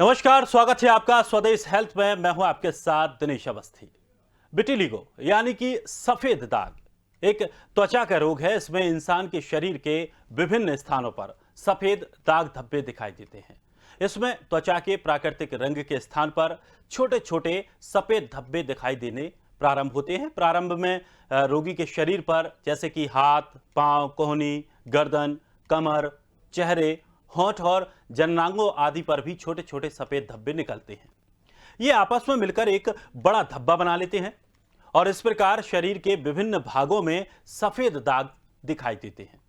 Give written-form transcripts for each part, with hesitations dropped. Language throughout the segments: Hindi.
नमस्कार, स्वागत है आपका स्वदेश हेल्थ में। मैं हूं आपके साथ दिनेश अवस्थी। विटिलिगो यानी कि सफेद दाग एक त्वचा का रोग है। इसमें इंसान के शरीर के विभिन्न स्थानों पर सफेद दाग धब्बे दिखाई देते हैं। इसमें त्वचा के प्राकृतिक रंग के स्थान पर छोटे छोटे सफेद धब्बे दिखाई देने प्रारंभ होते हैं। प्रारंभ में रोगी के शरीर पर जैसे कि हाथ, पांव, कोहनी, गर्दन, कमर, चेहरे, होंठ और जननांगों आदि पर भी छोटे छोटे सफेद धब्बे निकलते हैं। ये आपस में मिलकर एक बड़ा धब्बा बना लेते हैं और इस प्रकार शरीर के विभिन्न भागों में सफेद दाग दिखाई देते हैं।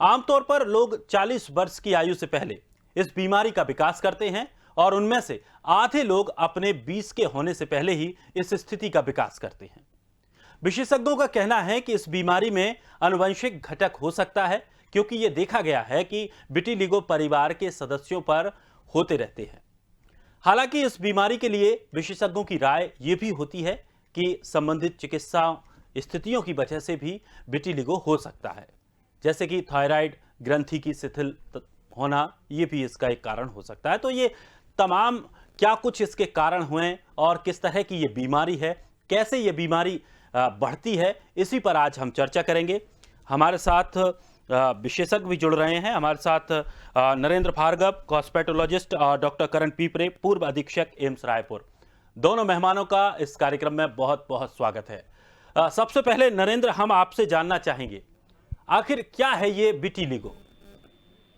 आमतौर पर लोग 40 वर्ष की आयु से पहले इस बीमारी का विकास करते हैं और उनमें से आधे लोग अपने 20 के होने से पहले ही इस स्थिति का विकास करते हैं। विशेषज्ञों का कहना है कि इस बीमारी में आनुवंशिक घटक हो सकता है, क्योंकि यह देखा गया है कि विटिलिगो परिवार के सदस्यों पर होते रहते हैं। हालांकि इस बीमारी के लिए विशेषज्ञों की राय यह भी होती है कि संबंधित चिकित्सा स्थितियों की वजह से भी विटिलिगो हो सकता है, जैसे कि थायराइड ग्रंथि की शिथिल होना, यह भी इसका एक कारण हो सकता है। तो ये तमाम क्या कुछ इसके कारण हुए और किस तरह की ये बीमारी है, कैसे ये बीमारी बढ़ती है, इसी पर आज हम चर्चा करेंगे। हमारे साथ विशेषज्ञ भी जुड़ रहे हैं। हमारे साथ नरेंद्र भार्गव, कॉस्मेटोलॉजिस्ट, और डॉक्टर करण पीपरे, पूर्व अधीक्षक एम्स रायपुर। दोनों मेहमानों का इस कार्यक्रम में बहुत बहुत स्वागत है। सबसे पहले नरेंद्र, हम आपसे जानना चाहेंगे, आखिर क्या है ये विटिलिगो?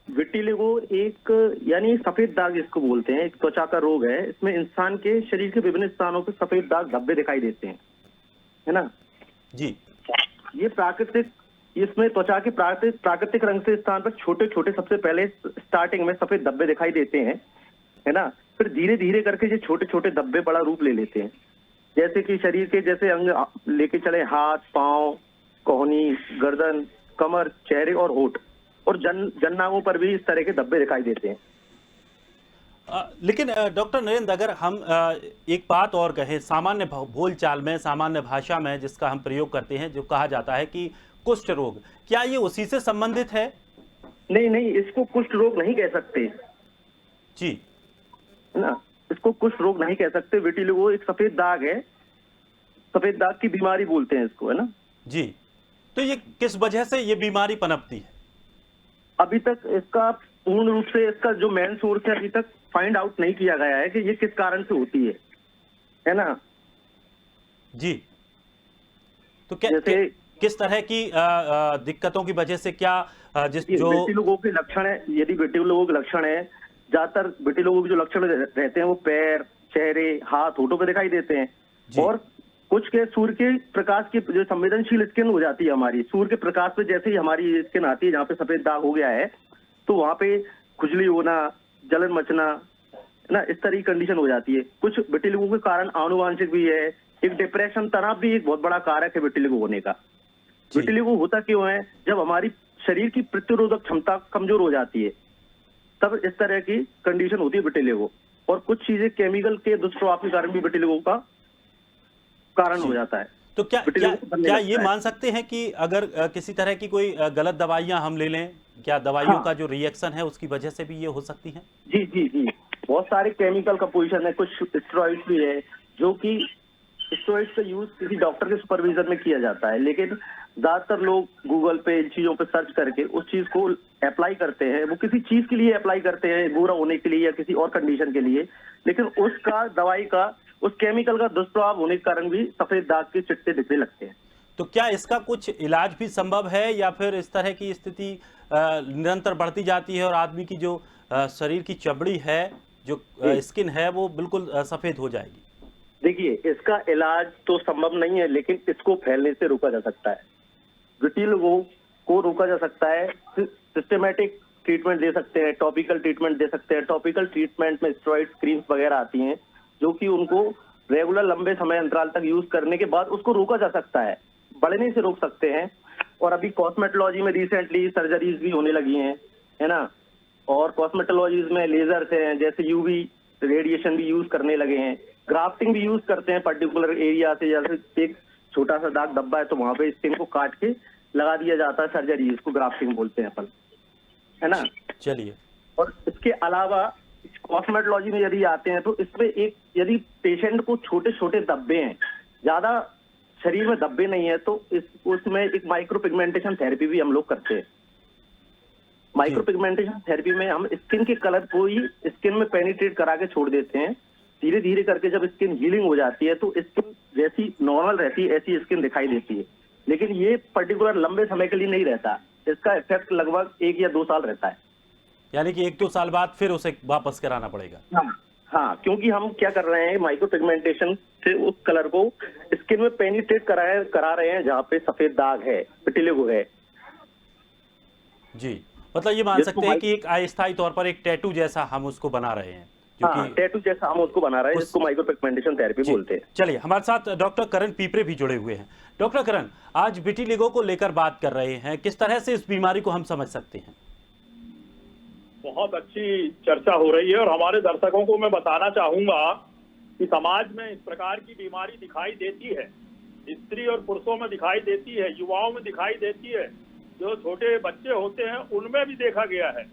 विटिलिगो एक यानी सफेद दाग जिसको बोलते हैं, एक त्वचा का रोग है। इसमें इंसान के शरीर के विभिन्न स्थानों पर सफेद दाग धब्बे दिखाई देते हैं, है ना जी। ये इसमें त्वचा के प्राकृतिक रंग से स्थान पर छोटे छोटे सबसे पहले स्टार्टिंग में सफेद धब्बे दिखाई देते हैं, है ना। फिर धीरे धीरे करके ये छोटे छोटे धब्बे बड़ा रूप ले लेते हैं, जैसे कि शरीर के जैसे अंग लेके चले, हाथ, पांव, कोहनी, गर्दन, कमर, चेहरे और होंठ और जननांगों पर भी इस तरह के धब्बे दिखाई देते हैं। लेकिन डॉक्टर नरेंद्र, अगर हम एक बात और कहें, सामान्य बोलचाल में, सामान्य भाषा में जिसका हम प्रयोग करते हैं, जो कहा जाता है कि कुष्ठ रोग, क्या ये उसी से संबंधित है? नहीं नहीं, इसको कुष्ठ रोग नहीं कह सकते जी, है ना। इसको कुष्ठ रोग नहीं कह सकते। विटिलिगो एक सफेद दाग है, सफेद दाग की बीमारी बोलते हैं इसको, है ना जी। तो ये किस वजह से ये बीमारी पनपती है? अभी तक इसका पूर्ण रूप से इसका जो मेन सोर्स है अभी तक फाइंड आउट नहीं किया गया है कि ये किस कारण से होती है ना जी। तो जैसे किस तरह की दिक्कतों की वजह से, क्या जो विटिलिगो के लक्षण है, यदि विटिलिगो के लक्षण है, ज्यादातर विटिलिगो के जो लक्षण रहते हैं वो पैर, चेहरे, हाथ, होठों पे दिखाई देते हैं। और कुछ के सूर्य के प्रकाश की जो संवेदनशील स्किन हो जाती है हमारी, सूर्य के प्रकाश पे जैसे ही हमारी स्किन आती है जहाँ पे सफेद दाग हो गया है, तो वहां पे खुजली होना, जलन मचना, ना, इस तरह की कंडीशन हो जाती है। कुछ विटिलिगो के कारण आनुवांशिक भी है, एक डिप्रेशन, तनाव भी एक बहुत बड़ा कारक है विटिलिगो होने का। विटिलिगो होता क्यों है? जब हमारी शरीर की प्रतिरोधक क्षमता कमजोर हो जाती है, तब इस तरह की कंडीशन होती है विटिलिगो। और कुछ चीजें केमिकल के दुष्प्रभाव के कारण भी विटिलिगो का कारण हो जाता है। तो क्या ये मान सकते हैं कि अगर किसी तरह की कोई गलत दवाइयां हम ले लें, क्या दवाइयों का जो रिएक्शन है उसकी वजह से भी ये हो सकती है? जी जी जी, बहुत सारे केमिकल का पोजीशन है, कुछ स्टेरॉइड्स भी है, जो कि स्टेरॉइड्स का यूज किसी डॉक्टर के सुपरविजन में किया जाता है। लेकिन ज्यादातर लोग गूगल पे इन चीजों पे सर्च करके उस चीज को अप्लाई करते हैं। वो किसी चीज के लिए अप्लाई करते हैं, गोरा होने के लिए या किसी और कंडीशन के लिए, लेकिन उसका दवाई का, उस केमिकल का दुष्प्रभाव होने के कारण भी सफेद दाग के चिट्टे दिखने लगते हैं। तो क्या इसका कुछ इलाज भी संभव है, या फिर इस तरह की स्थिति निरंतर बढ़ती जाती है और आदमी की जो शरीर की चमड़ी है, जो स्किन है, वो बिल्कुल सफेद हो जाएगी? देखिए, इसका इलाज तो संभव नहीं है, लेकिन इसको फैलने से रोका जा सकता है। विटिलिगो को रोका जा सकता है, सिस्टमेटिक ट्रीटमेंट दे सकते हैं, टॉपिकल ट्रीटमेंट दे सकते हैं। टॉपिकल ट्रीटमेंट में स्टेरॉइड्स, क्रीम्स वगैरह आती हैं, जो कि उनको रेगुलर लंबे समय अंतराल तक यूज करने के बाद उसको रोका जा सकता है, बढ़ने से रोक सकते हैं। और अभी कॉस्मेटोलॉजी में रिसेंटली सर्जरीज भी होने लगी हैं, है ना। और कॉस्मेटोलॉजीज में लेजर्स हैं, जैसे यूवी रेडिएशन भी यूज करने लगे हैं। ग्राफ्टिंग भी यूज करते हैं पर्टिकुलर एरिया से, जैसे एक छोटा सा दाग धब्बा है तो वहां पे स्किन को काट के लगा दिया जाता है, सर्जरी, इसको ग्राफ्टिंग बोलते हैं अपन, है ना। चलिए। और इसके अलावा कॉस्मेटोलॉजी में यदि आते हैं तो इसमें एक यदि पेशेंट को छोटे छोटे धब्बे हैं, ज्यादा शरीर में धब्बे नहीं है, तो उसमें एक माइक्रो पिगमेंटेशन थेरेपी भी हम लोग करते हैं। माइक्रो पिगमेंटेशन थेरेपी में हम स्किन के कलर को ही स्किन में पेनिट्रेट करा के छोड़ देते हैं। धीरे धीरे करके जब स्किन हीलिंग हो जाती है तो स्किन जैसी नॉर्मल रहती है ऐसी स्किन दिखाई देती है। लेकिन ये पर्टिकुलर लंबे समय के लिए नहीं रहता, इसका इफेक्ट लगभग 1 या 2 साल रहता है। यानी कि 1-2 साल बाद फिर उसे वापस कराना पड़ेगा। हाँ, क्योंकि हम क्या कर रहे हैं, माइक्रो पिगमेंटेशन से उस कलर को स्किन में पेनिट्रेट करा रहे हैं जहाँ पे सफेद दाग है, विटिलिगो है। जी, मतलब ये मान सकते हैं कि एक अस्थायी तौर पर एक टैटू जैसा हम उसको बना रहे हैं, हाँ, टैटू जैसा हम उसको बना रहे हैं, जिसको माइक्रो पिगमेंटेशन थेरेपी बोलते हैं। चलिए, हमारे साथ डॉक्टर करण पीपरे भी जुड़े हुए हैं। डॉक्टर करण, आज विटिलिगो को लेकर बात कर रहे हैं, किस तरह से इस बीमारी को हम समझ सकते हैं? बहुत अच्छी चर्चा हो रही है और हमारे दर्शकों को मैं बताना चाहूंगा कि समाज में इस प्रकार की बीमारी दिखाई देती है, स्त्री और पुरुषों में दिखाई देती है, युवाओं में दिखाई देती है, जो छोटे बच्चे होते हैं उनमें भी देखा गया है।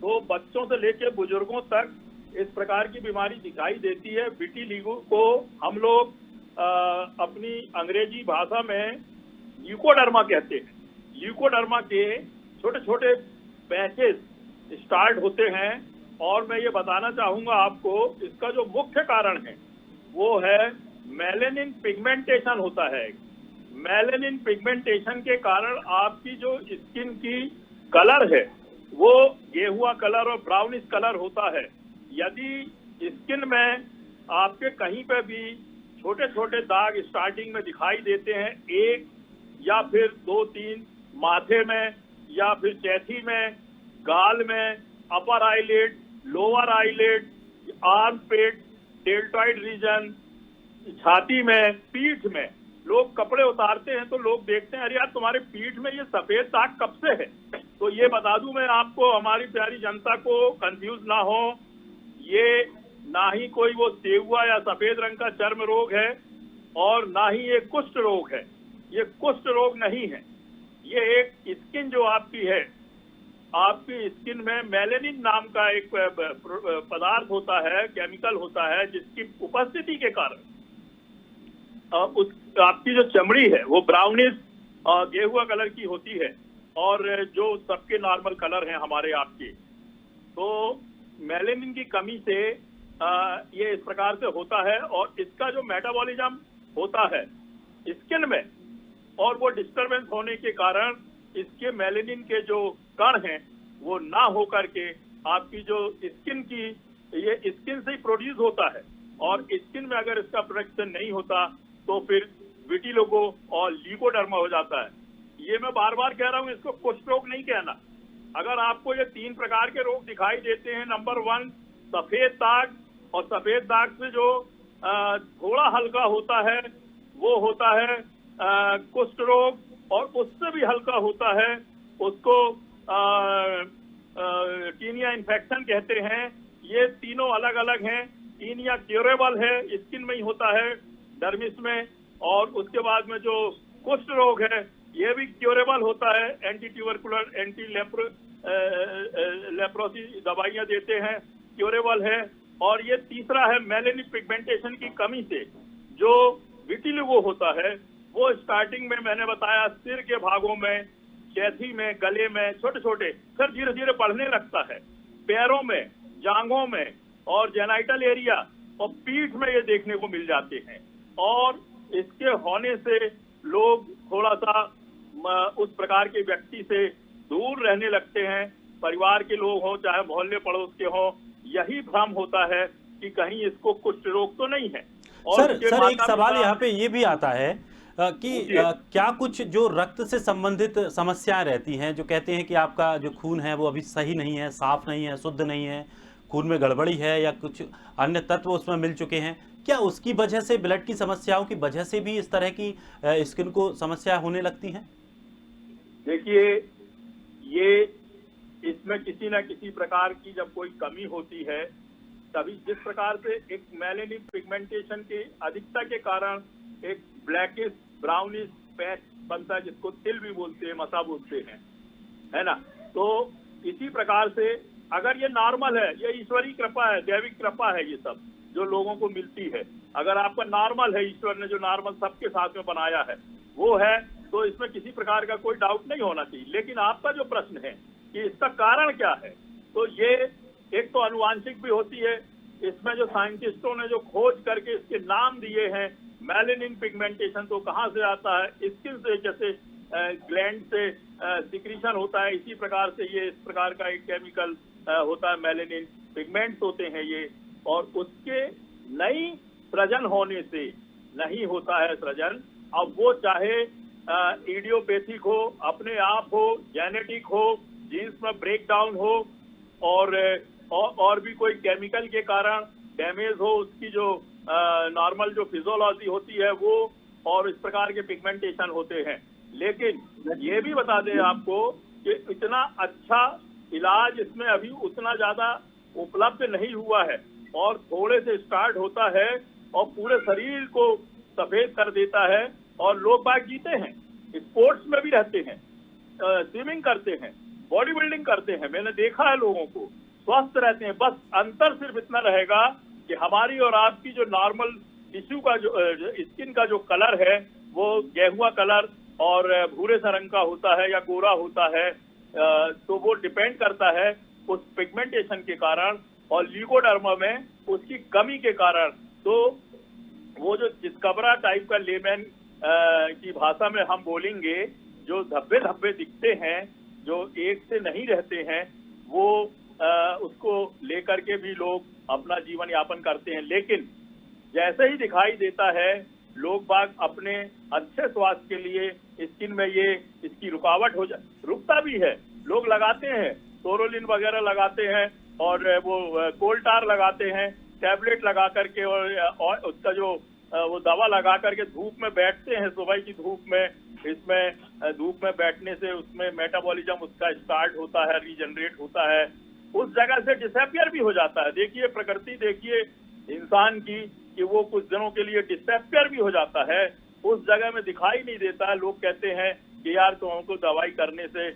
तो बच्चों से लेकर बुजुर्गों तक इस प्रकार की बीमारी दिखाई देती है। विटिलिगो को हम लोग अपनी अंग्रेजी भाषा में ल्यूकोडर्मा कहते हैं। ल्यूकोडर्मा के छोटे छोटे पैचेस स्टार्ट होते हैं और मैं ये बताना चाहूंगा आपको, इसका जो मुख्य कारण है वो है मेलेनिन पिगमेंटेशन होता है। मेलेनिन पिगमेंटेशन के कारण आपकी जो स्किन की कलर है वो गेहुआ कलर और ब्राउनिश कलर होता है। यदि स्किन में आपके कहीं पे भी छोटे छोटे दाग स्टार्टिंग में दिखाई देते हैं, 1 या फिर 2-3 माथे में या फिर चैथी में, गाल में, upper eyelid, lower eyelid, arm पेट, डेल्टॉइड रीजन, छाती में, पीठ में, लोग कपड़े उतारते हैं तो लोग देखते हैं, अरे यार तुम्हारे पीठ में ये सफेद दाग कब से है? तो ये बता दूं मैं आपको, हमारी प्यारी जनता को कंफ्यूज ना हो, ये ना ही कोई वो सेहुआ या सफेद रंग का चर्म रोग है और ना ही ये कुष्ठ रोग है। ये कुष्ठ रोग नहीं है, ये एक स्किन जो आपकी है, आपकी स्किन में मेलेनिन नाम का एक पदार्थ होता है, केमिकल होता है, जिसकी उपस्थिति के कारण उस आपकी जो चमड़ी है वो ब्राउनिश गेहुआ कलर की होती है और जो सबके नॉर्मल कलर हैं हमारे आपके। तो मेलेनिन की कमी से ये इस प्रकार से होता है और इसका जो मेटाबॉलिज्म होता है स्किन में और वो डिस्टरबेंस होने के कारण इसके मेलेनिन के जो कण हैं वो ना हो करके आपकी जो स्किन की, ये स्किन से ही प्रोड्यूस होता है और स्किन में अगर इसका प्रोडक्शन नहीं होता तो फिर विटिलिगो और ल्यूकोडर्मा हो जाता है। ये मैं बार बार कह रहा हूँ, इसको कुष्ठ रोग नहीं कहना। अगर आपको ये 3 प्रकार के रोग दिखाई देते हैं, नंबर 1 सफेद दाग, और सफेद दाग से जो थोड़ा हल्का होता है वो होता है कुष्ठ रोग, और उससे भी हल्का होता है उसको टीनिया इन्फेक्शन कहते हैं। ये तीनों अलग अलग हैं। टीनिया क्यूरेबल है, स्किन में ही होता है, डर्मिस में, और उसके बाद में जो कुष्ठ रोग है ये भी क्यूरेबल होता है, एंटी ट्यूबरकुलर, एंटी लेप्रोसी दवाइयां देते हैं, क्यूरेबल है। और ये तीसरा है मेलेनिन पिगमेंटेशन की कमी से जो विटिलिगो होता है, वो स्टार्टिंग में मैंने बताया सिर के भागों में, चैथी में, गले में, छोटे छोटे, फिर धीरे धीरे बढ़ने लगता है, पैरों में, जांघों में और जेनाइटल एरिया और पीठ में ये देखने को मिल जाते हैं। और इसके होने से लोग थोड़ा सा उस प्रकार के व्यक्ति से दूर रहने लगते हैं, परिवार के लोग हों चाहे मोहल्ले पड़ोस के हों, यही भ्रम होता है कि कहीं इसको कुष्ठ रोग तो नहीं है। और सर एक सवाल यहाँ पे ये भी आता है कि क्या कुछ जो रक्त से संबंधित समस्याएं रहती हैं, जो कहते हैं कि आपका जो खून है वो अभी सही नहीं है, साफ नहीं है, शुद्ध नहीं है, खून में गड़बड़ी है या कुछ अन्य तत्व उसमें मिल चुके हैं, क्या उसकी वजह से, ब्लड की समस्याओं की वजह से भी इस तरह की स्किन को समस्या होने लगती हैं? देखिए, ये इसमें किसी न किसी प्रकार की जब कोई कमी होती है, तभी जिस प्रकार से एक मेलेनिन पिगमेंटेशन की अधिकता के कारण एक ब्लैकिश ब्राउनिश पैच बनता है, जिसको तिल भी बोलते हैं, मसा बोलते हैं, है ना। तो इसी प्रकार से अगर ये नॉर्मल है, ये ईश्वरीय कृपा है, दैविक कृपा है, ये सब जो लोगों को मिलती है, अगर आपका नॉर्मल है, ईश्वर ने जो नॉर्मल सबके साथ में बनाया है वो है, तो इसमें किसी प्रकार का कोई डाउट नहीं होना चाहिए। लेकिन आपका जो प्रश्न है कि इसका कारण क्या है, तो ये एक तो आनुवांशिक भी होती है। इसमें जो साइंटिस्टों ने जो खोज करके इसके नाम दिए हैं, मेलेनिन पिगमेंटेशन, तो कहाँ से आता है? स्किन से, जैसे ग्लैंड से सिक्रीशन होता है, इसी प्रकार से ये इस प्रकार का एक केमिकल होता है, मेलेनिन पिगमेंट्स होते हैं ये, और उसके नई सृजन होने से नहीं होता है सृजन। अब वो चाहे इडियोपैथिक हो, अपने आप हो, जेनेटिक हो, जीन्स में ब्रेकडाउन हो, और भी कोई केमिकल के कारण डैमेज हो, उसकी जो नॉर्मल जो फिजियोलॉजी होती है वो, और इस प्रकार के पिगमेंटेशन होते हैं। लेकिन ये भी बता दें आपको कि इतना अच्छा इलाज इसमें अभी उतना ज्यादा उपलब्ध नहीं हुआ है, और थोड़े से स्टार्ट होता है और पूरे शरीर को सफेद कर देता है, और लोग बाग जीते हैं, स्पोर्ट्स में भी रहते हैं, स्विमिंग करते हैं, बॉडी बिल्डिंग करते हैं, मैंने देखा है लोगों को, स्वस्थ रहते हैं। बस अंतर सिर्फ इतना रहेगा कि हमारी और आपकी जो नॉर्मल टिश्यू का जो स्किन का जो कलर है वो गेहुआ कलर और भूरे सा रंग का होता है या गोरा होता है, तो वो डिपेंड करता है उस पिगमेंटेशन के कारण और ल्यूकोडर्मा में उसकी कमी के कारण। तो वो जो चितकबरा टाइप का लेमन की भाषा में हम बोलेंगे, जो धब्बे धब्बे दिखते हैं, जो एक से नहीं रहते हैं, वो उसको लेकर के भी लोग अपना जीवन यापन करते हैं। लेकिन जैसे ही दिखाई देता है, लोग बाग अपने अच्छे स्वास्थ्य के लिए स्किन में ये इसकी रुकावट हो जाए, रुकता भी है, लोग लगाते हैं, टोरोलिन वगैरह लगाते हैं, और वो कोल्टार लगाते हैं, टैबलेट लगा करके, और उसका जो वो दवा लगा करके धूप में बैठते हैं, सुबह की धूप में, इसमें धूप में बैठने से उसमें मेटाबॉलिज्म उसका स्टार्ट होता है, रीजनरेट होता है, उस जगह से डिसअपियर भी हो जाता है। देखिए प्रकृति, देखिए इंसान की, कि वो कुछ दिनों के लिए डिसअपियर भी हो जाता है, उस जगह में दिखाई नहीं देता है। लोग कहते हैं कि यार तो हमको दवाई करने से,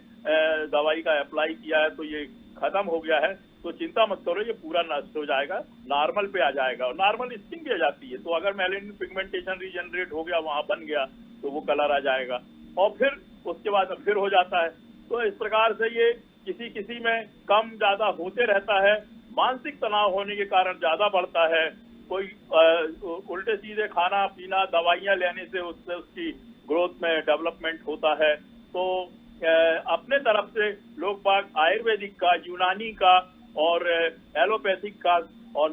दवाई का अप्लाई किया है तो ये खत्म हो गया है, तो चिंता मत करो, ये पूरा नष्ट हो जाएगा, नॉर्मल पे आ जाएगा, और नॉर्मल स्किन भी आ जाती है। तो अगर मेलेनिन पिगमेंटेशन रीजनरेट हो गया, वहां बन गया, तो वो कलर आ जाएगा, और फिर उसके बाद फिर हो जाता है। तो इस प्रकार से ये किसी किसी में कम ज्यादा होते रहता है। मानसिक तनाव होने के कारण ज्यादा बढ़ता है, कोई उल्टे सीधे खाना पीना, दवाइयां लेने से उससे उसकी ग्रोथ में डेवलपमेंट होता है। तो अपने तरफ से लोग बाग आयुर्वेदिक का, यूनानी का, और एलोपैथिक का, और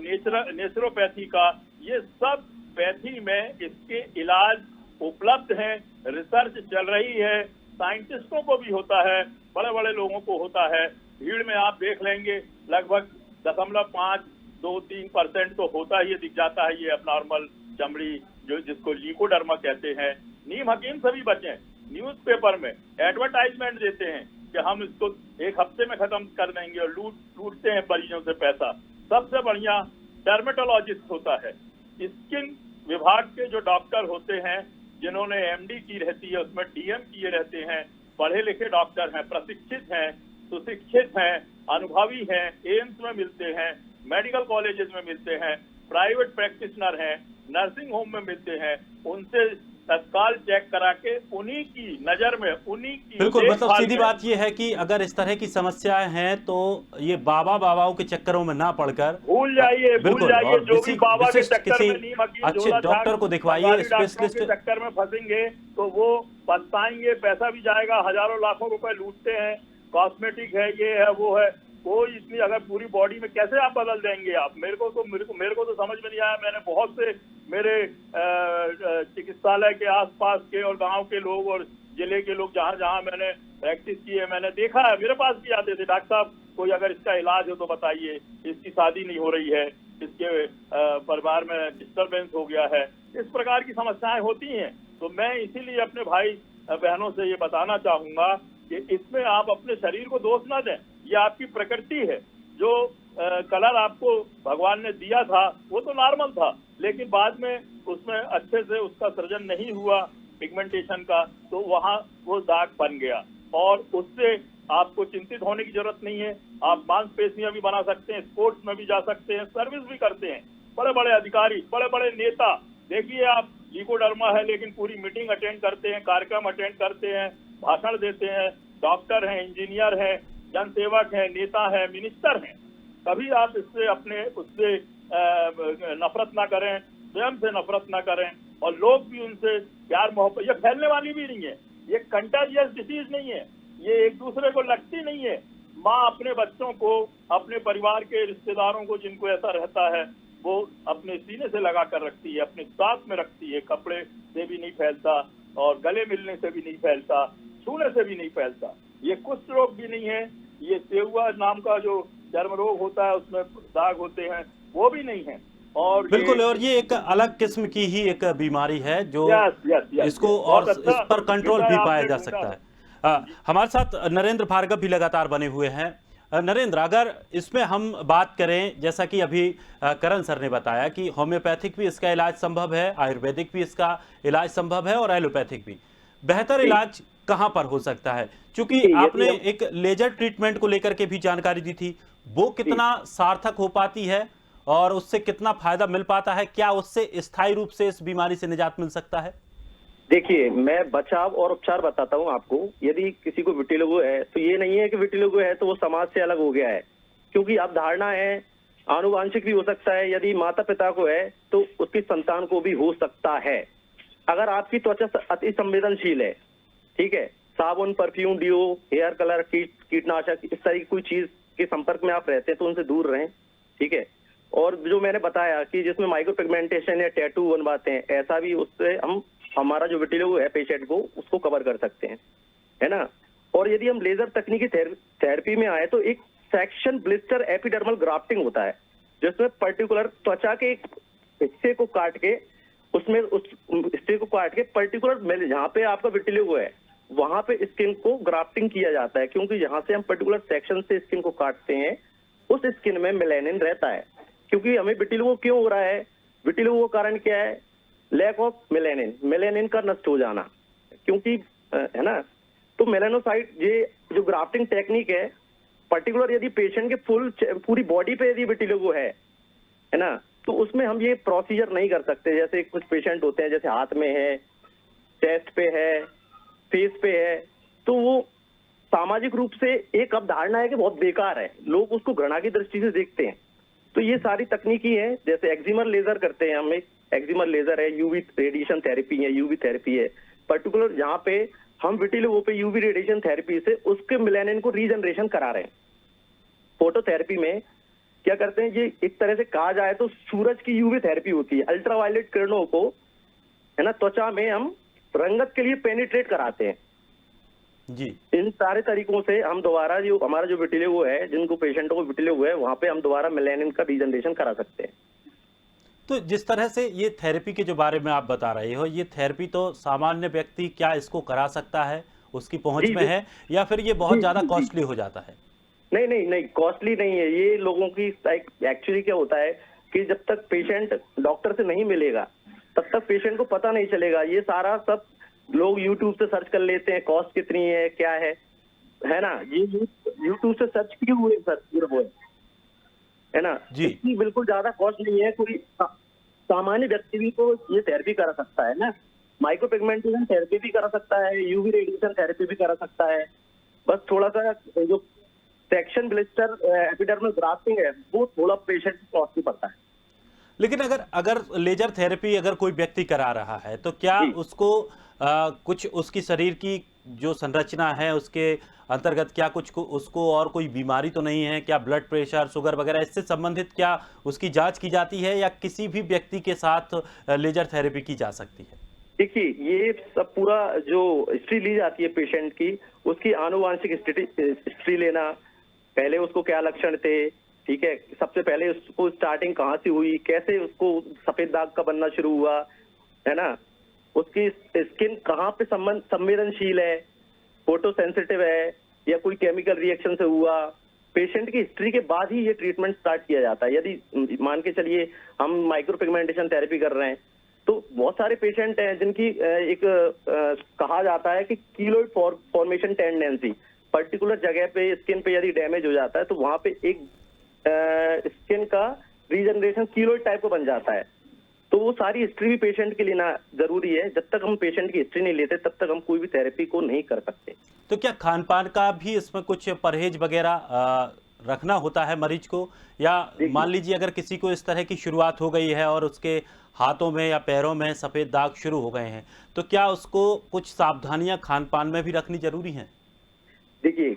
नेचुरोपैथी का, ये सब पैथी में इसके इलाज उपलब्ध हैं, रिसर्च चल रही है, साइंटिस्टों को भी होता है, बड़े बड़े लोगों को होता है। भीड़ में आप देख लेंगे लगभग 0.5-2-3% तो होता ही दिख जाता है ये अबनॉर्मल चमड़ी, जो जिसको ल्यूकोडर्मा कहते हैं। नीम हकीम सभी बचे, न्यूज़पेपर में एडवर्टाइजमेंट देते हैं कि हम इसको 1 हफ्ते में खत्म कर देंगे, और लूटते हैं मरीजों से पैसा। सबसे बढ़िया डर्मेटोलॉजिस्ट होता है, स्किन विभाग के जो डॉक्टर होते हैं, जिन्होंने एमडी की रहती है, उसमें डीएम किए रहते हैं, पढ़े लिखे डॉक्टर हैं, प्रशिक्षित हैं, सुशिक्षित हैं, अनुभवी हैं, एम्स में मिलते हैं, मेडिकल कॉलेजेस में मिलते हैं, प्राइवेट प्रैक्टिशनर हैं, नर्सिंग होम में मिलते हैं, उनसे तत्काल चेक करा के उन्हीं की नजर में, उन्हीं की बिल्कुल, मतलब सीधी बात यह है कि अगर इस तरह की समस्याएं हैं तो ये बाबाओं के चक्करों में ना पड़कर भूल जाइए, जो भी बाबा के चक्कर में, नीम हकीम, अच्छे डॉक्टर को दिखवाइए, स्पेशलिस्ट के चक्कर में फंसेंगे तो वो पछताएंगे, पैसा भी जाएगा, हजारों लाखों रुपए लूटते हैं, कॉस्मेटिक है, ये है, वो है, कोई इतनी अगर पूरी बॉडी में कैसे आप बदल देंगे आप? मेरे को तो समझ में नहीं आया। मैंने बहुत से मेरे चिकित्सालय के आसपास के और गांव के लोग और जिले के लोग, जहां जहां मैंने प्रैक्टिस की है, मैंने देखा है, मेरे पास भी आते थे, डॉक्टर साहब कोई अगर इसका इलाज हो तो बताइए, इसकी शादी नहीं हो रही है, इसके परिवार में डिस्टर्बेंस हो गया है, इस प्रकार की समस्याएं होती हैं। तो मैं इसीलिए अपने भाई बहनों से ये बताना चाहूंगा कि इसमें आप अपने शरीर को दोष ना दें, ये आपकी प्रकृति है। जो कलर आपको भगवान ने दिया था वो तो नॉर्मल था, लेकिन बाद में उसमें अच्छे से उसका सृजन नहीं हुआ पिगमेंटेशन का, तो वहाँ वो दाग बन गया, और उससे आपको चिंतित होने की जरूरत नहीं है। आप मांसपेशियां भी बना सकते हैं, स्पोर्ट्स में भी जा सकते हैं, सर्विस भी करते हैं। बड़े बड़े अधिकारी, बड़े बड़े नेता, देखिए आप लिकोडर्मा है लेकिन पूरी मीटिंग अटेंड करते हैं, कार्यक्रम अटेंड करते हैं, भाषण देते हैं, डॉक्टर हैं, इंजीनियर हैं, जनसेवक हैं, नेता हैं, मिनिस्टर हैं। कभी आप इससे अपने उससे नफरत ना करें, स्वयं से नफरत ना करें, और लोग भी उनसे प्यार मोहब्बत, ये फैलने वाली भी नहीं है, ये कंटाजियस डिसीज नहीं है, ये एक दूसरे को लगती नहीं है। माँ अपने बच्चों को, अपने परिवार के रिश्तेदारों को जिनको ऐसा रहता है, वो अपने सीने से लगा कर रखती है, अपने साथ में रखती है, कपड़े से भी नहीं फैलता और गले मिलने से भी नहीं फैलता, छूने से भी नहीं फैलता। ये कुष्ठ रोग भी नहीं है, ये सेहुआ नाम का जो चर्म रोग होता है उसमें दाग होते हैं, वो भी नहीं है। और बिल्कुल, और ये एक अलग किस्म की ही एक बीमारी है जो इसको और इस पर कंट्रोल भी पाया जा सकता है। हमारे साथ नरेंद्र भार्गव भी लगातार बने हुए हैं। नरेंद्र, अगर इसमें हम बात करें, जैसा कि अभी करण सर ने बताया कि होम्योपैथिक भी इसका इलाज संभव है, आयुर्वेदिक भी इसका इलाज संभव है और एलोपैथिक भी। बेहतर इलाज कहां पर हो सकता है? क्योंकि आपने एक लेजर ट्रीटमेंट को लेकर के भी जानकारी दी थी, वो कितना सार्थक हो पाती है और उससे कितना फायदा मिल पाता है? क्या उससे स्थायी रूप से इस बीमारी से निजात मिल सकता है? देखिए, मैं बचाव और उपचार बताता हूँ आपको। यदि किसी को विटिलिगो है तो ये नहीं है कि विटिलिगो है तो वो समाज से अलग हो गया है, क्योंकि अब धारणा है आनुवांशिक भी हो सकता है। यदि माता पिता को है तो उसकी संतान को भी हो सकता है। अगर आपकी त्वचा अति संवेदनशील है, ठीक है, साबुन, परफ्यूम, डिओ, हेयर कलर, कीटनाशक, इस तरह की कोई चीज के संपर्क में आप रहते हैं तो उनसे दूर रहें, ठीक है। और जो मैंने बताया कि जिसमें माइक्रो पिगमेंटेशन या टैटू बनवाते हैं, ऐसा भी उससे हम हमारा जो विटिलिगो है पेशेंट को उसको कवर कर सकते हैं, है ना। और यदि हम लेजर तकनीकी थेरेपी में आए तो एक सेक्शन ब्लिस्टर एपिडर्मल ग्राफ्टिंग होता है, जिसमें पर्टिकुलर त्वचा के एक हिस्से को काट के उसमें उस हिस्से को काट के पर्टिकुलर जहाँ पे आपका विटिलिगो है वहां पे स्किन को ग्राफ्टिंग किया जाता है, क्योंकि जहां से हम पर्टिकुलर सेक्शन से स्किन को काटते हैं उस स्किन में मेलेनिन रहता है। क्योंकि हमें विटिलिगो क्यों हो रहा है, विटिलिगो का कारण क्या है? लैक ऑफ मेलेनिन, मेलेनिन का नष्ट हो जाना, क्योंकि है ना। तो मेलानोसाइट, ये जो ग्राफ्टिंग टेक्निक है, पर्टिकुलर यदि पेशेंट के पूरी बॉडी पे यदि विटिलिगो है ना, तो उसमें हम ये प्रोसीजर नहीं कर सकते। जैसे कुछ पेशेंट होते हैं, जैसे हाथ में है, चेस्ट पे है, फेस पे है, तो वो सामाजिक रूप से एक अवधारणा है कि बहुत बेकार है, लोग उसको घृणा की दृष्टि से देखते हैं। तो ये सारी तकनीकी है, जैसे एक्जिमर लेजर करते हैं हम, एक एक्जिमर लेजर है, यूवी रेडिएशन थेरेपी है, यूवी थेरेपी है, पर्टिकुलर जहाँ पे हम विटिलिगो पे यूवी रेडिएशन थेरेपी से उसके मेलानिन को रीजनरेशन करा रहे हैं। फोटोथेरेपी में क्या करते हैं, ये एक तरह से कहा जाए तो सूरज की यूवी थेरेपी होती है। अल्ट्रावायलेट किरणों को, है ना, त्वचा में हम रंगत के लिए पेनिट्रेट कराते हैं जी। इन सारे तरीकों से हम दोबारा जो हमारा जो विटिलिगो है, जिनको पेशेंटों को विटिलिगो है, वहां पे हम दोबारा मेलानिन का रीजनरेशन करा सकते हैं। तो जिस तरह से ये थेरेपी के जो बारे में आप बता रहे हो, ये थेरेपी तो सामान्य व्यक्ति क्या इसको करा सकता है, उसकी पहुंच में है, या फिर ये बहुत ज्यादा कॉस्टली हो जाता है? नहीं नहीं नहीं, कॉस्टली नहीं है ये। लोगों की एक्चुअली क्या होता है कि जब तक पेशेंट डॉक्टर से नहीं मिलेगा तब तक पेशेंट को पता नहीं चलेगा। ये सारा सब लोग यूट्यूब से सर्च कर लेते हैं, कॉस्ट कितनी है, क्या है ना। ये यूट्यूब से सर्च किए हुए सर, है ना जी। इसकी बिल्कुल ज्यादा कॉस्ट नहीं है, कोई सामान्य व्यक्ति भी को ये थेरेपी करा सकता है ना। माइक्रो पिगमेंटेशन थेरेपी भी करा सकता है, यूवी रेडिएशन थेरेपी भी करा सकता है। बस थोड़ा सा जो सेक्शन ब्लिस्टर एपिडर्मल ग्राफ्टिंग है वो थोड़ा पेशेंट को कॉस्टली पड़ता है। लेकिन अगर लेजर थेरेपी अगर कोई व्यक्ति करा रहा है तो क्या उसको कुछ उसकी शरीर की जो संरचना है उसके अंतर्गत क्या कुछ उसको और कोई बीमारी तो नहीं है? क्या ब्लड प्रेशर, शुगर वगैरह इससे संबंधित क्या उसकी जांच की जाती है, या किसी भी व्यक्ति के साथ लेजर थेरेपी की जा सकती है? देखिए, ये सब पूरा जो हिस्ट्री ली जाती है पेशेंट की, उसकी आनुवांशिक हिस्ट्री लेना, पहले उसको क्या लक्षण थे, ठीक है, सबसे पहले उसको स्टार्टिंग कहाँ से हुई, कैसे उसको सफेद दाग का बनना शुरू हुआ, है ना, उसकी स्किन कहाँ पे संवेदनशील है, फोटो सेंसिटिव है या कोई केमिकल रिएक्शन से हुआ। पेशेंट की हिस्ट्री के बाद ही ये ट्रीटमेंट स्टार्ट किया जाता है। यदि मान के चलिए हम माइक्रो पिगमेंटेशन थेरेपी कर रहे हैं तो बहुत सारे पेशेंट हैं जिनकी एक कहा जाता है कि कीलोइड फॉर्मेशन टेंडेंसी, पर्टिकुलर जगह पे स्किन पे यदि डैमेज हो जाता है तो वहां पे एक स्किन का रीजनरेशन कीलोइड टाइप का बन जाता है। तो वो सारी हिस्ट्री भी पेशेंट के लिए ना जरूरी है। जब तक हम पेशेंट की हिस्ट्री नहीं लेते तब तक हम कोई भी थेरेपी को नहीं कर सकते। तो क्या खान पान का भी इसमें कुछ परहेज वगैरह रखना होता है मरीज को, या मान लीजिए अगर किसी को इस तरह की शुरुआत हो गई है और उसके हाथों में या पैरों में सफेद दाग शुरू हो गए हैं, तो क्या उसको कुछ सावधानियां खान पान में भी रखनी जरूरी हैं? देखिए,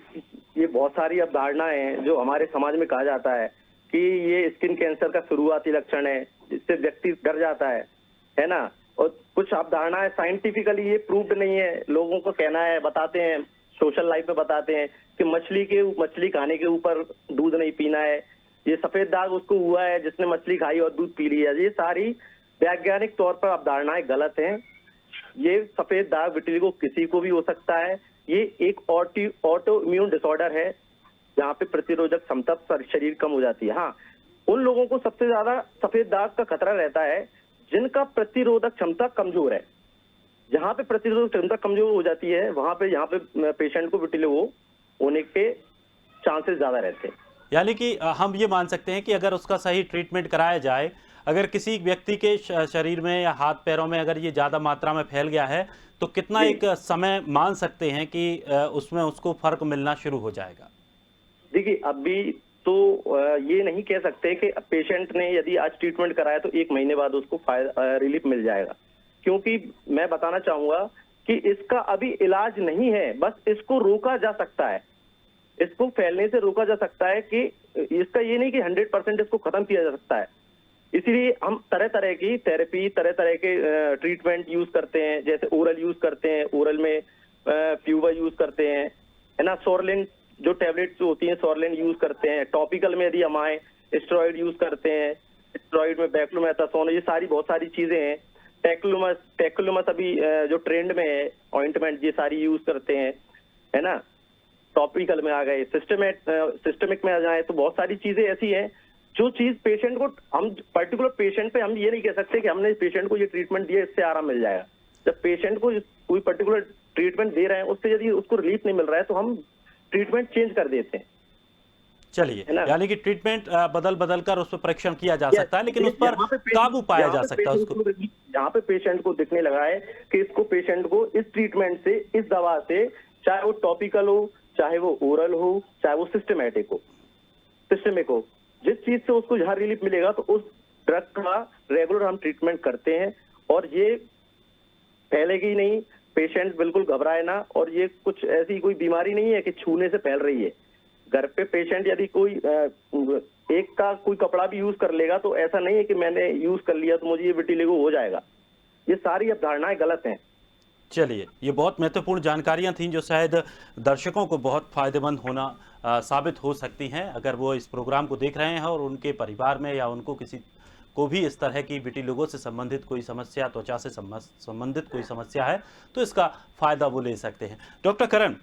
ये बहुत सारी अवधारणाएं हैं जो हमारे समाज में कहा जाता है कि ये स्किन कैंसर का शुरुआती लक्षण है, जिससे व्यक्ति डर जाता है ना। और कुछ अवधारणाएं साइंटिफिकली ये प्रूव्ड नहीं है, लोगों को कहना है, बताते हैं, सोशल लाइफ में बताते हैं कि मछली खाने के ऊपर दूध नहीं पीना है, ये सफेद दाग उसको हुआ है जिसने मछली खाई और दूध पी लिया। ये सारी वैज्ञानिक तौर पर अवधारणाएं गलत हैं। ये सफेद दाग विटिलिगो किसी को भी हो सकता है। ये एक ऑटो इम्यून डिसऑर्डर है जहाँ पे प्रतिरोधक क्षमता शरीर कम हो जाती है। हाँ, उन लोगों को सबसे ज्यादा सफेद दाग का खतरा रहता है जिनका प्रतिरोधक क्षमता कमजोर है। जहाँ पे प्रतिरोधक क्षमता कमजोर हो जाती है वहां पे यहाँ पे पेशेंट को विटिलिगो होने के चांसेस ज्यादा रहते हैं। यानी कि हम ये मान सकते हैं कि अगर उसका सही ट्रीटमेंट कराया जाए, अगर किसी व्यक्ति के शरीर में या हाथ पैरों में अगर ये ज़्यादा मात्रा में फैल गया है, तो कितना एक समय मान सकते हैं कि उसमें उसको फर्क मिलना शुरू हो जाएगा? देखिए, अभी तो ये नहीं कह सकते कि पेशेंट ने यदि आज ट्रीटमेंट कराया तो 1 महीने बाद उसको रिलीफ मिल जाएगा, क्योंकि मैं बताना चाहूंगा कि इसका अभी इलाज नहीं है, बस इसको रोका जा सकता है। इसको फैलने से रोका जा सकता है कि इसका ये नहीं कि 100% इसको खत्म किया जा सकता है। इसीलिए हम तरह तरह की थेरेपी, तरह तरह के ट्रीटमेंट यूज करते हैं। जैसे ओरल यूज करते हैं, ओरल में फ्यूवा यूज करते हैं, है ना। सोरलिन जो टैबलेट्स होती हैं सोरलिन यूज करते हैं। टॉपिकल में यदि हम आए, स्टेरॉइड यूज करते हैं। स्टेरॉइड में बैक्लोमेथासोन, ये सारी बहुत सारी चीजें हैं। टेक्लुमस अभी जो ट्रेंड में है, ऑइंटमेंट, ये सारी यूज करते हैं, है ना। टॉपिकल में आ गए, सिस्टमिक में आ जाए तो बहुत सारी चीजें ऐसी हैं जो चीज पेशेंट को, हम पर्टिकुलर पेशेंट पे हम ये नहीं कह सकते कि हमने पेशेंट को ये ट्रीटमेंट दिया इससे आराम मिल जाएगा। जब पेशेंट को कोई पर्टिकुलर ट्रीटमेंट दे रहे हैं, उससे यदि उसको रिलीफ नहीं मिल रहा है तो हम ट्रीटमेंट चेंज कर देते हैं। चलिए, यानी कि ट्रीटमेंट बदल बदल कर उस पर परीक्षण किया जा सकता है, लेकिन उस पर काबू पाया जा सकता है उसको। जहाँ पे पेशेंट को दिखने लगा है कि इसको, पेशेंट को इस ट्रीटमेंट से, इस दवा से, चाहे वो टॉपिकल हो, चाहे वो ओरल हो, चाहे वो सिस्टमिक हो, जिस चीज से उसको जहाँ रिलीफ मिलेगा तो उस ड्रग का रेगुलर हम ट्रीटमेंट करते हैं। और ये फैलेगी नहीं, पेशेंट बिल्कुल घबराए ना। और ये कुछ ऐसी कोई बीमारी नहीं है कि छूने से फैल रही है। घर पे पेशेंट यदि कोई एक का कोई कपड़ा भी यूज कर लेगा तो ऐसा नहीं है कि मैंने यूज कर लिया तो मुझे ये विटिलिगो हो जाएगा। ये सारी अवधारणाएं गलत हैं। चलिए, ये बहुत महत्वपूर्ण जानकारियां थीं जो शायद दर्शकों को बहुत फायदेमंद होना साबित हो सकती हैं अगर वो इस प्रोग्राम को देख रहे हैं और उनके परिवार में या उनको किसी को भी इस तरह की विटिलिगो से संबंधित कोई समस्या, त्वचा से संबंधित कोई समस्या है तो इसका फायदा वो ले सकते हैं। डॉक्टर करण,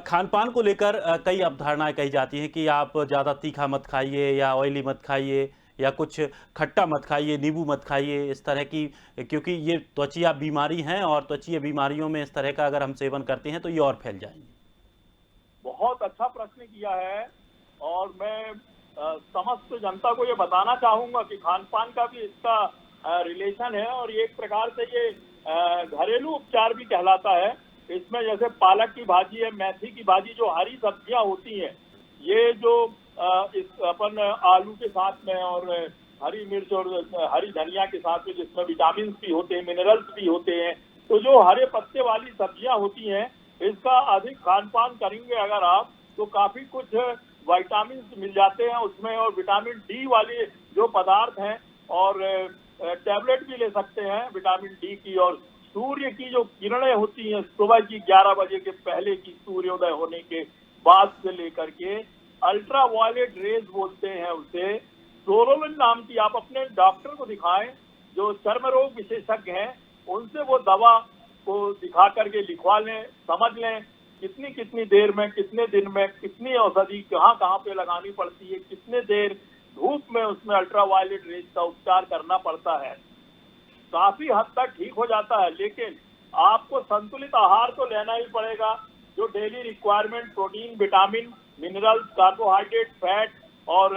खान पान को लेकर कई अवधारणाएं कही जाती हैं कि आप ज़्यादा तीखा मत खाइए या ऑयली मत खाइए या कुछ खट्टा मत खाइए, नींबू मत खाइए, इस तरह की, क्योंकि ये त्वचीय बीमारी हैं और त्वचीय बीमारियों में इस तरह का अगर हम सेवन करते हैं तो ये और फैल जाएंगे। बहुत अच्छा प्रश्न किया है और मैं समस्त जनता को ये बताना चाहूंगा कि खान पान का भी इसका रिलेशन है और एक प्रकार से ये घरेलू उपचार भी कहलाता है। इसमें जैसे पालक की भाजी है, मेथी की भाजी, जो हरी सब्जियां होती हैं, ये जो इस अपन आलू के साथ में और हरी मिर्च और हरी धनिया के साथ में, जिसमें विटामिन भी होते हैं, मिनरल्स भी होते हैं, तो जो हरे पत्ते वाली सब्जियां होती हैं, इसका अधिक खान पान करेंगे अगर आप तो काफी कुछ विटामिन मिल जाते हैं उसमें, और विटामिन डी वाले जो पदार्थ हैं, और टैबलेट भी ले सकते हैं विटामिन डी की। और सूर्य की जो किरणें होती हैं सुबह की 11 बजे के पहले की, सूर्योदय होने के बाद से लेकर के, अल्ट्रा वायलेट रेज बोलते हैं उसे, सोलोलिन नाम की, आप अपने डॉक्टर को दिखाएं जो चर्म रोग विशेषज्ञ हैं, उनसे वो दवा को दिखा करके लिखवा लें, समझ लें कितनी कितनी देर में, कितने दिन में, कितनी औषधि कहाँ कहाँ पे लगानी पड़ती है, कितने देर धूप में उसमें अल्ट्रा वायलेट रेज का उपचार करना पड़ता है। काफी हद तक ठीक हो जाता है, लेकिन आपको संतुलित आहार तो लेना ही पड़ेगा। जो daily requirement protein, vitamin, minerals, carbohydrate, fat और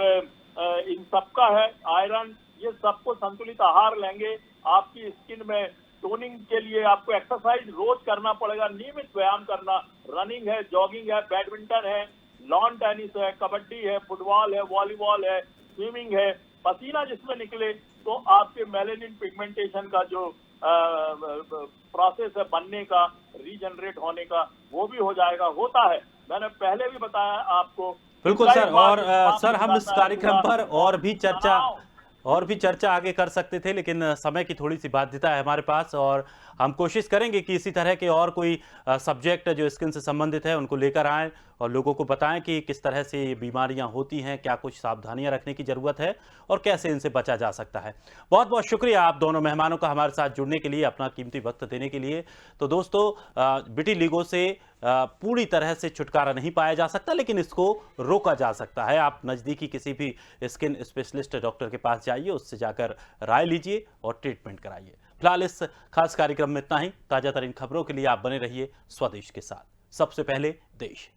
इन सबका है, आयरन, ये सबको संतुलित आहार लेंगे। आपकी स्किन में टोनिंग के लिए आपको एक्सरसाइज रोज करना पड़ेगा, नियमित व्यायाम करना, रनिंग है, जॉगिंग है, बैडमिंटन है, लॉन टेनिस है, कबड्डी है, फुटबॉल है, वॉलीबॉल है, स्विमिंग है। पसीना जिसमें निकले तो आपके मेलेनिन पिगमेंटेशन का जो प्रोसेस है बनने का, रीजनरेट होने का, वो भी हो जाएगा, होता है। मैंने पहले भी बताया आपको। बिल्कुल सर, और सर हम इस कार्यक्रम पर और भी चर्चा आगे कर सकते थे, लेकिन समय की थोड़ी सी बाध्यता है हमारे पास, और हम कोशिश करेंगे कि इसी तरह के और कोई सब्जेक्ट जो स्किन से संबंधित है उनको लेकर आएं और लोगों को बताएं कि किस तरह से ये बीमारियां होती हैं, क्या कुछ सावधानियां रखने की ज़रूरत है और कैसे इनसे बचा जा सकता है। बहुत बहुत शुक्रिया आप दोनों मेहमानों का हमारे साथ जुड़ने के लिए, अपना कीमती वक्त देने के लिए। तो दोस्तों, विटिलिगो से पूरी तरह से छुटकारा नहीं पाया जा सकता, लेकिन इसको रोका जा सकता है। आप नज़दीकी किसी भी स्किन स्पेशलिस्ट डॉक्टर के पास जाइए, उससे जाकर राय लीजिए और ट्रीटमेंट कराइए। फिलहाल इस खास कार्यक्रम में इतना ही। ताजा तरीन खबरों के लिए आप बने रहिए स्वदेश के साथ। सबसे पहले देश।